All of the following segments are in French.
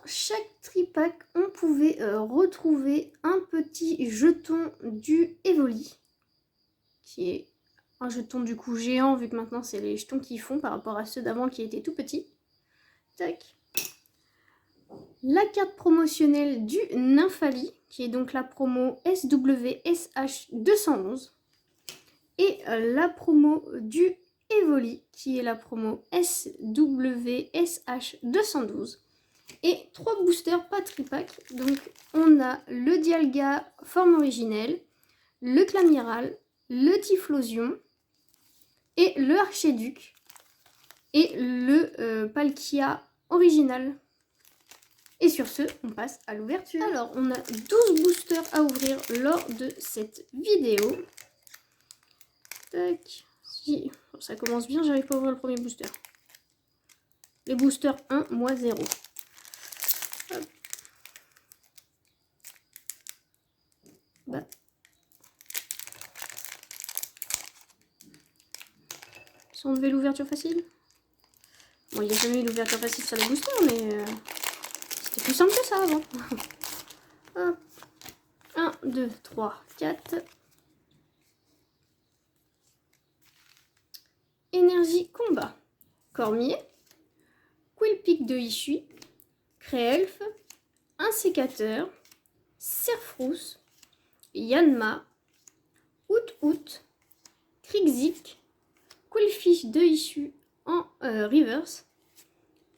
chaque tripack, on pouvait retrouver un petit jeton du Evoli, qui est un jeton du coup géant, vu que maintenant c'est les jetons qui font par rapport à ceux d'avant qui étaient tout petits. Tac. La carte promotionnelle du Nymphali, qui est donc la promo SWSH211. Et la promo du Evoli, qui est la promo SWSH212. Et 3 boosters, pas tripack. Donc on a le Dialga forme originelle, le Clamiral, le Typhlosion et le Archiduc et le Palkia original. Et sur ce, on passe à l'ouverture. Alors, on a 12 boosters à ouvrir lors de cette vidéo. Tac. Si ça commence bien, j'arrive pas à ouvrir le premier booster. Les boosters 1, moi 0. Hop. Bah. Si on devait l'ouverture facile. Bon, il n'y a jamais eu l'ouverture facile sur les boosters, mais c'était plus simple que ça avant. Hop. 1, 2, 3, 4. Énergie combat. Cormier. Quillpick de Ishui. Créelfe. Un sécateur. Serfrousse. Yanma. Out. Krixik. Quillfish de Ishui en reverse.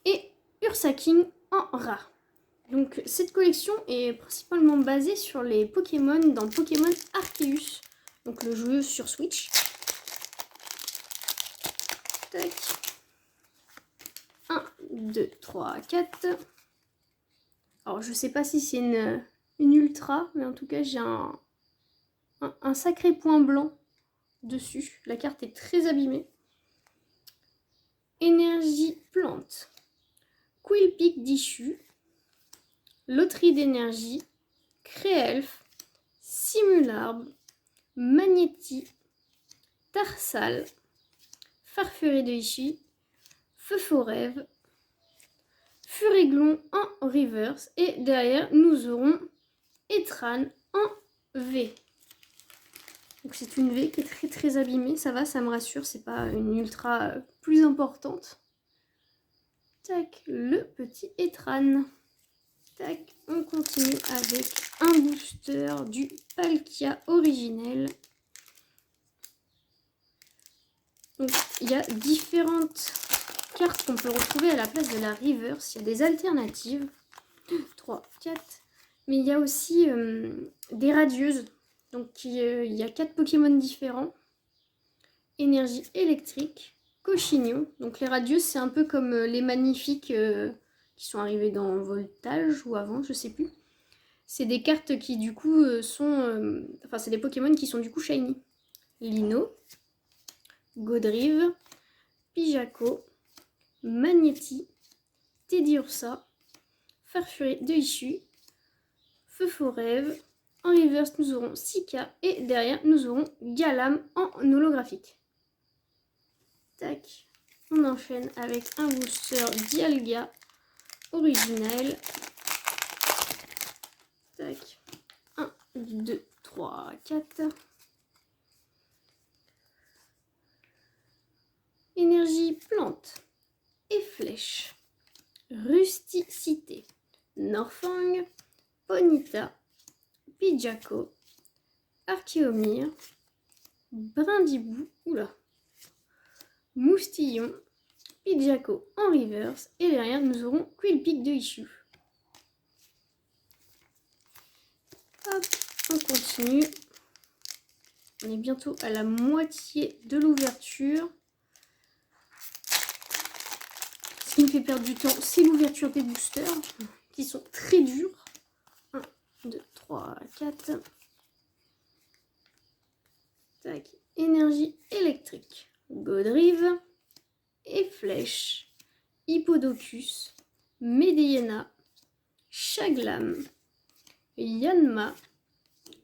Et Ursaking en rare. Donc cette collection est principalement basée sur les Pokémon dans Pokémon Arceus. Donc le jeu sur Switch. Tac. 1, 2, 3, 4. Alors je sais pas si c'est une ultra, mais en tout cas j'ai un sacré point blanc dessus. La carte est très abîmée. Énergie plante. Quillpick d'Ishu. Loterie d'énergie. Créelfe. Simularbe. Magnéti. Tarsal. Farfurie de Ishu. Feu-Forêve. Furéglon en reverse. Et derrière, nous aurons Etran en V. Donc c'est une V qui est très abîmée. Ça va, ça me rassure. C'est pas une ultra plus importante. Tac, le petit Etran. Tac, on continue avec un booster du Palkia originel. Donc il y a différentes cartes qu'on peut retrouver à la place de la reverse. Il y a des alternatives. 2, 3, 4. Mais il y a aussi des radieuses. Donc il y a 4 Pokémon différents. Énergie électrique. Cochignon. Donc les radieuses, c'est un peu comme les magnifiques qui sont arrivés dans Voltage ou avant, je sais plus. C'est des cartes qui du coup sont... enfin c'est des Pokémon qui sont du coup shiny. Lino. Godrive. Pijako. Magnéti. Teddiursa. Farfurie de Ishu. Feu-Forêve. En reverse, nous aurons Sika. Et derrière, nous aurons Galam en holographique. Tac. On enchaîne avec un booster Dialga originel. Tac. 1, 2, 3, 4. Énergie plante et flèche. Rusticité. Norfang. Ponyta. Pidgeco. Archeomir. Brindibou. Oula. Moustillon. Pidgeco en reverse. Et derrière, nous aurons Quillpick de Ishu. Hop, on continue. On est bientôt à la moitié de l'ouverture. Ce qui me fait perdre du temps, c'est l'ouverture des boosters, qui sont très durs. 1, 2, 3, 4. Tac. Énergie électrique. Godrive. Et flèche. Hippodocus. Medeyena. Chaglam. Yanma.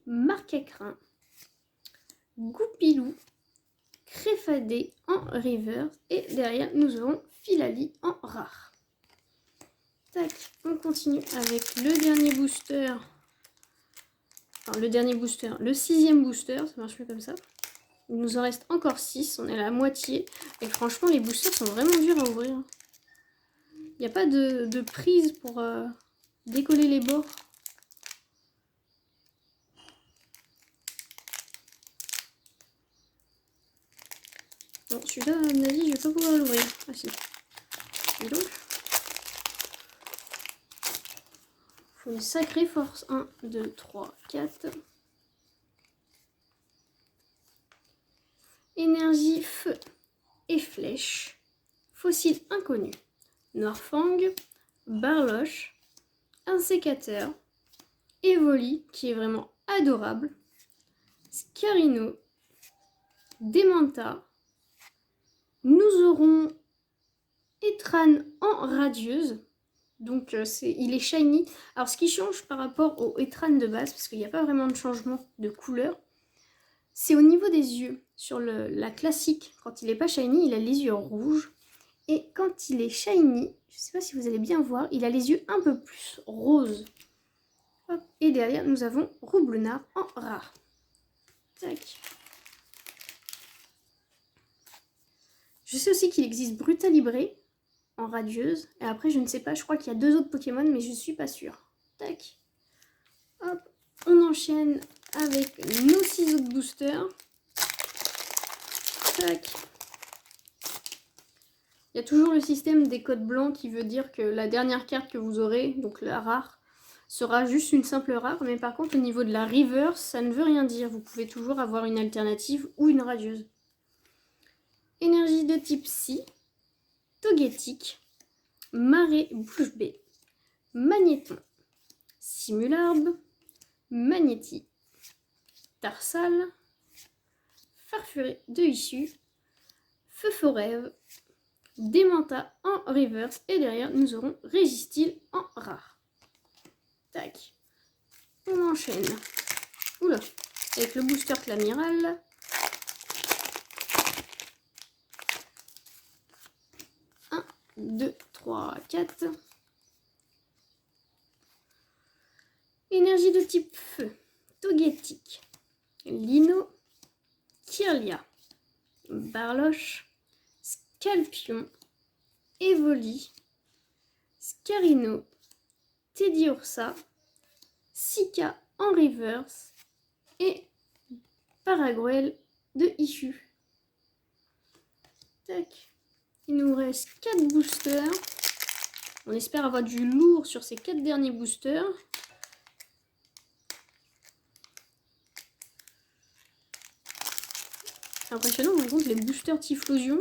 Marcacrin. Goupilou. Créfadé en reverse. Et derrière, nous aurons Filali en rare. Tac, on continue avec le dernier booster. Enfin, le dernier booster, le 6e booster, ça marche mieux comme ça. Il nous en reste encore 6, on est à la moitié. Et franchement, les boosters sont vraiment durs à ouvrir. Il n'y a pas de prise pour décoller les bords. Bon, celui-là, à mon avis, je vais pas pouvoir l'ouvrir. Ah si. Et donc, faut une sacrée force. 1, 2, 3, 4. Énergie, feu et flèche. Fossile inconnu. Noirfang, Barloche, un sécateur, Evoli, qui est vraiment adorable, Scarino, Demanta, nous aurons Etran en radieuse, donc il est shiny. Alors ce qui change par rapport au Etran de base, parce qu'il n'y a pas vraiment de changement de couleur, c'est au niveau des yeux. Sur la classique, quand il n'est pas shiny, il a les yeux rouges. Et quand il est shiny, je ne sais pas si vous allez bien voir, il a les yeux un peu plus roses. Hop. Et derrière, nous avons Roublonard en rare. Tac. Je sais aussi qu'il existe Brutalibré en radieuse. Et après, je ne sais pas, je crois qu'il y a 2 autres Pokémon, mais je ne suis pas sûre. Tac. Hop. On enchaîne avec nos 6 autres boosters. Tac. Il y a toujours le système des codes blancs qui veut dire que la dernière carte que vous aurez, donc la rare, sera juste une simple rare. Mais par contre, au niveau de la reverse, ça ne veut rien dire. Vous pouvez toujours avoir une alternative ou une radieuse. Énergie de type Psy, Togetic, Marée Bouche Bée, Magnéton, Simularbe, Magnéti, Tarsal, Farfuré de Issue, Feu Forêve, Demanta en reverse et derrière nous aurons Régistil en rare. Tac. On enchaîne. Oula. Avec le booster Clamiral. Un, 2, 3, 4. Énergie de type feu. Togetic. Lino. Kirlia. Barloche. Scalpion, Evoli, Scarino, Teddiursa, Sika en reverse et Paraguel de Issue. Tac. Il nous reste 4 boosters. On espère avoir du lourd sur ces 4 derniers boosters. C'est impressionnant, par contre, les boosters Typhlosion.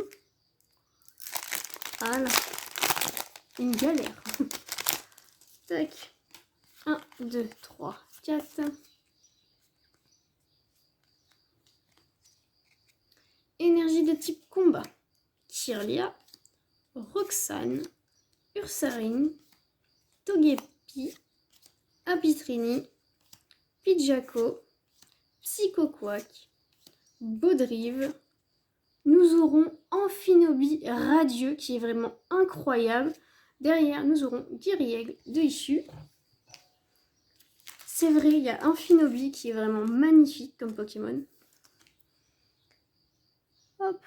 Voilà. Une galère. Tac. 1, 2, 3, 4. Énergie de type combat. Kirlia, Roxane, Ursaring, Togepi, Abitrini, Pidgeco, Psychoquack, Baudrive. Nous aurons Amphinobi radieux qui est vraiment incroyable. Derrière, nous aurons Guiriègle de Issue. C'est vrai, il y a Amphinobi qui est vraiment magnifique comme Pokémon. Hop.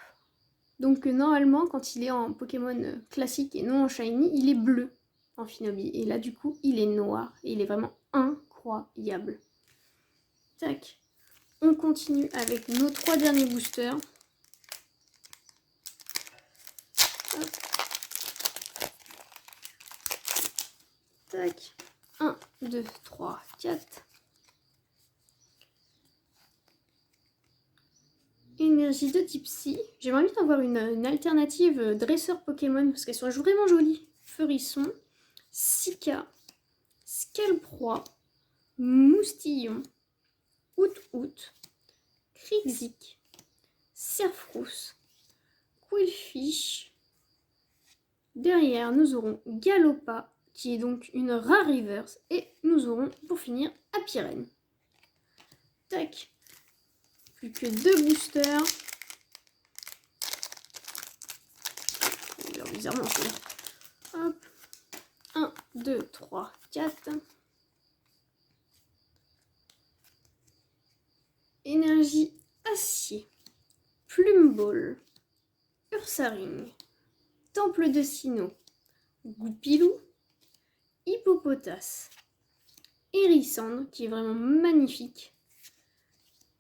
Donc normalement, quand il est en Pokémon classique et non en shiny, il est bleu, Amphinobi. Et là, du coup, il est noir. Et il est vraiment incroyable. Tac. On continue avec nos 3 derniers boosters. Hop. Tac. 1, 2, 3, 4. Énergie de type Psy. J'aimerais bien avoir une alternative dresseur Pokémon parce qu'elles sont vraiment jolies. Feurisson, Sika, Scalproie, Moustillon, Out-Out, Krixik, Serfrousse, Quillfish. Derrière, nous aurons Galopa, qui est donc une rare reverse. Et nous aurons, pour finir, Apirène. Tac. Plus que 2 boosters. Alors, bizarrement, hop. 1, 2, 3, 4. Énergie acier. Plume Ball. Ursaring. Temple de Sinnoh. Goupilou. Hippopotas. Hérissandre, qui est vraiment magnifique.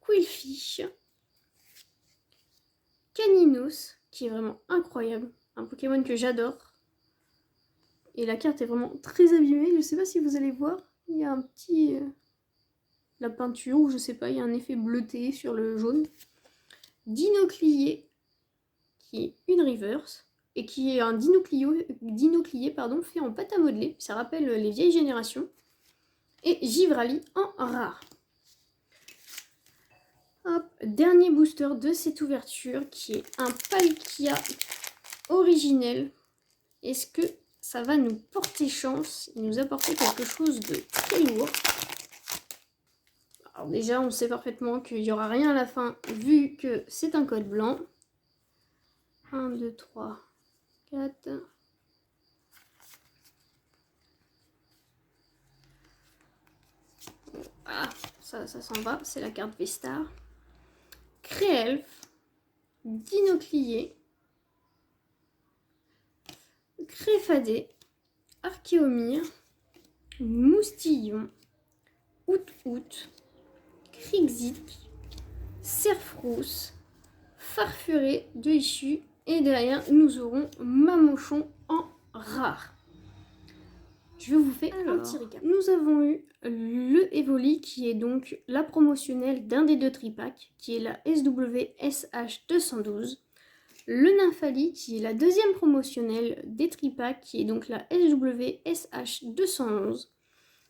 Quillfish. Caninos, qui est vraiment incroyable. Un Pokémon que j'adore. Et la carte est vraiment très abîmée. Je ne sais pas si vous allez voir. Il y a un petit... la peinture, ou je sais pas, il y a un effet bleuté sur le jaune. Dinoclier, qui est une reverse. Et qui est un Dinoclier fait en pâte à modeler. Ça rappelle les vieilles générations. Et Givrali en rare. Hop, dernier booster de cette ouverture qui est un Palkia originel. Est-ce que ça va nous porter chance et nous apporter quelque chose de très lourd? Alors déjà, on sait parfaitement qu'il n'y aura rien à la fin vu que c'est un code blanc. 1, 2, 3, 4... Ah, ça s'en va, c'est la carte Vestar. Créelf, Dinoclier, Créfadé, Archéomir, Moustillon, Out-Out, Krixit, Serfrousse, Farfuré de Issu, et derrière nous aurons Mamochon en rare. Je vous fais un petit récap. Nous avons eu le Evoli qui est donc la promotionnelle d'un des deux tripacks, qui est la SWSH212. Le Nymphali qui est la deuxième promotionnelle des tripacks, qui est donc la SWSH211.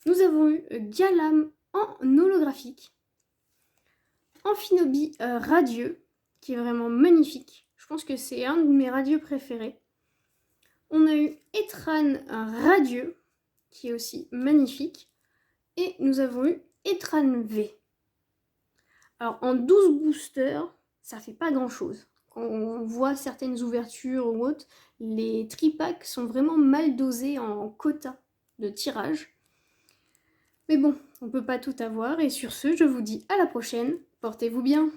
Nous avons eu Galam en holographique. Amphinobi radieux, qui est vraiment magnifique. Je pense que c'est un de mes radieux préférés. On a eu Etran radieux, qui est aussi magnifique. Et nous avons eu Etran V. Alors en 12 boosters, ça fait pas grand chose. Quand on voit certaines ouvertures ou autres, les tripacks sont vraiment mal dosés en quota de tirage. Mais bon, on peut pas tout avoir. Et sur ce, je vous dis à la prochaine. Portez-vous bien.